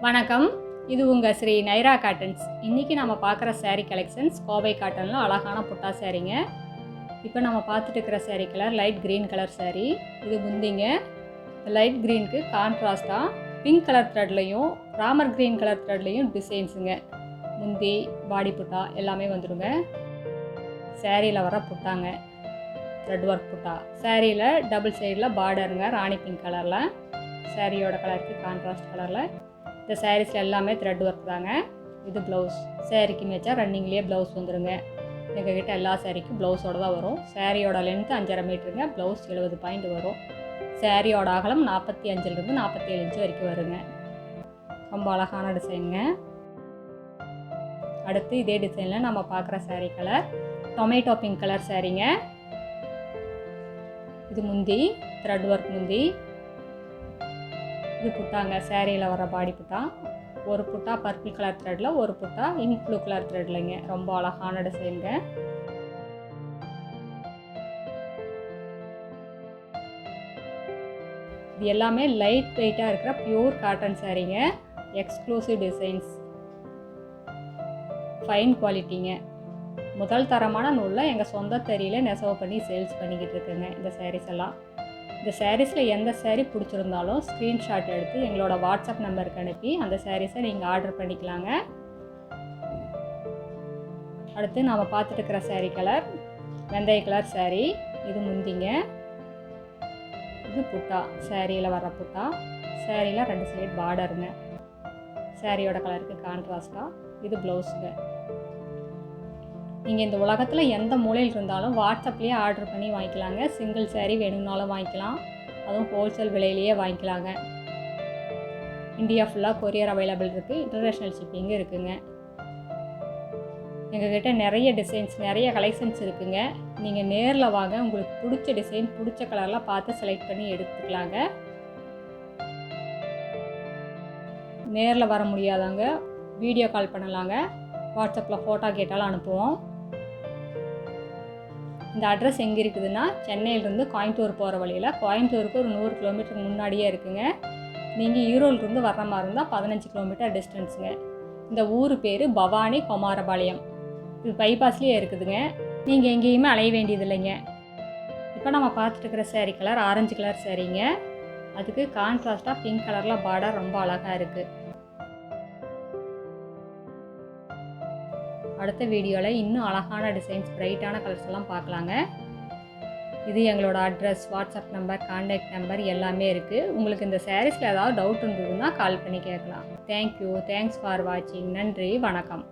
வணக்கம், இது உங்கள் ஸ்ரீ நைரா காட்டன்ஸ். இன்றைக்கி நம்ம பார்க்குற சேரீ கலெக்ஷன்ஸ் கோவை காட்டனில் அழகான புட்டா சேரீங்க. இப்போ நம்ம பார்த்துட்டு இருக்கிற sari colour light green colour sari. இது முந்திங்க. லைட் க்ரீனுக்கு கான்ட்ராஸ்ட்டாக பிங்க் கலர் த்ரெட்லையும் ராமர் க்ரீன் கலர் த்ரெட்லையும் டிசைன்ஸுங்க. முந்தி பாடி புட்டா எல்லாமே வந்துடுங்க. சேரீயில் வர புட்டாங்க த்ரெட் ஒர்க் புட்டா. சேரீயில் டபுள் சைடில் பார்டருங்க ராணி பிங்க் கலரில். சேரீயோட கலருக்கு கான்ட்ராஸ்ட் கலரில். இந்த சாரீஸில் எல்லாமே த்ரெட் ஒர்க் தாங்க. இது ப்ளவுஸ். சேரீக்கு மேட்சாக ரன்னிங்லேயே ப்ளவுஸ் வந்துடுங்க. எங்ககிட்ட எல்லா சேரீக்கும் ப்ளவுஸோடு தான் வரும். சேரீயோட லென்த்து 5.5 மீட்டருங்க. ப்ளவுஸ் 70 பாயிண்ட் வரும். சேரீயோட அகலம் 45லேருந்து 47 இன்ச்சு வரைக்கும் வருங்க. ரொம்ப அழகான டிசைனுங்க. அடுத்து இதே டிசைனில் நம்ம பார்க்குற sari colour tomato pink colour சேரீங்க. இது முந்தி த்ரெட் ஒர்க் முந்தி. இது புட்டாங்க. சேரீயில் வர பாடி புட்டா. ஒரு புட்டா பர்பிள் கலர் த்ரெட்டில், ஒரு புட்டா இங்க் ப்ளூ கலர் த்ரெட்லைங்க. ரொம்ப அழகான டிசைனுங்க. இது எல்லாமே லைட் வெயிட்டாக இருக்கிற பியூர் காட்டன் சேரீங்க. எக்ஸ்க்ளூசிவ் டிசைன்ஸ், ஃபைன் குவாலிட்டிங்க. முதல் தரமான நூலில் எங்கள் சொந்த தறியில் நெசவு பண்ணி சேல்ஸ் பண்ணிக்கிட்டு இருக்குங்க இந்த சாரீஸ் எல்லாம். இந்த சாரீஸில் எந்த சாரீ பிடிச்சிருந்தாலும் ஸ்க்ரீன்ஷாட் எடுத்து எங்களோட வாட்ஸ்அப் நம்பருக்கு அனுப்பி அந்த சாரீஸை நீங்கள் ஆர்டர் பண்ணிக்கலாங்க. அடுத்து நாம் பார்த்துட்டு இருக்கிற சாரீ கலர் வெந்தய கலர் சாரீ. இது முந்திங்க. இது புட்டா. சேரீயில் வர புட்டா. சேரீயில் 2 சைடு பார்டருங்க. சேரீயோட கலருக்கு கான்ட்ராஸ்டாக. இது ப்ளவுஸுங்க. நீங்கள் இந்த உலகத்தில் எந்த மூலையில் இருந்தாலும் வாட்ஸ்அப்லேயே ஆர்டர் பண்ணி வாங்கிக்கலாங்க. சிங்கிள் சேரீ வேணும்னாலும் வாங்கிக்கலாம். அதுவும் ஹோல்சேல் விலையிலேயே வாங்கிக்கலாங்க. இந்தியா ஃபுல்லாக கொரியர் அவைலபிள் இருக்குது. இன்டர்நேஷ்னல் ஷிப்பிங்கும் இருக்குங்க. எங்கள்கிட்ட நிறைய டிசைன்ஸ், நிறைய கலெக்ஷன்ஸ் இருக்குங்க. நீங்கள் நேரில் வாங்க. உங்களுக்கு பிடிச்ச டிசைன், பிடிச்ச கலர்லாம் பார்த்து செலக்ட் பண்ணி எடுத்துக்கலாங்க. நேரில் வர முடியாதவங்க வீடியோ கால் பண்ணலாங்க. வாட்ஸ்அப்பில் ஃபோட்டோ கேட்டாலும் அனுப்புவோம். இந்த அட்ரஸ் எங்கே இருக்குதுன்னா, சென்னையிலேருந்து கோயம்புத்தூர் போகிற வழியில், கோயம்புத்தூருக்கு ஒரு 100 கிலோமீட்டருக்கு முன்னாடியே இருக்குங்க. நீங்கள் ஈரோட்டிலேருந்து வர்ற மாதிரி இருந்தால் 15 கிலோமீட்டர் டிஸ்டன்ஸுங்க. இந்த ஊர் பேர் பவானி குமாரபாளையம். இது பைபாஸ்லேயே இருக்குதுங்க. நீங்கள் எங்கேயுமே அலைய வேண்டியது இல்லைங்க. இப்போ நம்ம பார்த்துட்டு இருக்கிற சேரீ கலர் ஆரஞ்சு கலர் சேரீங்க. அதுக்கு கான்ட்ராஸ்ட்டாக பிங்க் கலரில் பார்டர் ரொம்ப அழகாக இருக்குது. அடுத்த வீடியோவில் இன்னும் அழகான டிசைன்ஸ், பிரைட்டான கலர்ஸ் எல்லாம் பார்க்கலாங்க. இது எங்களோட address, WhatsApp number, contact number எல்லாமே இருக்குது. உங்களுக்கு இந்த சாரீஸில் ஏதாவது டவுட் இருந்ததுன்னா கால் பண்ணி கேட்கலாம். தேங்க்யூ. தேங்க்ஸ் ஃபார் வாட்சிங். நன்றி, வணக்கம்.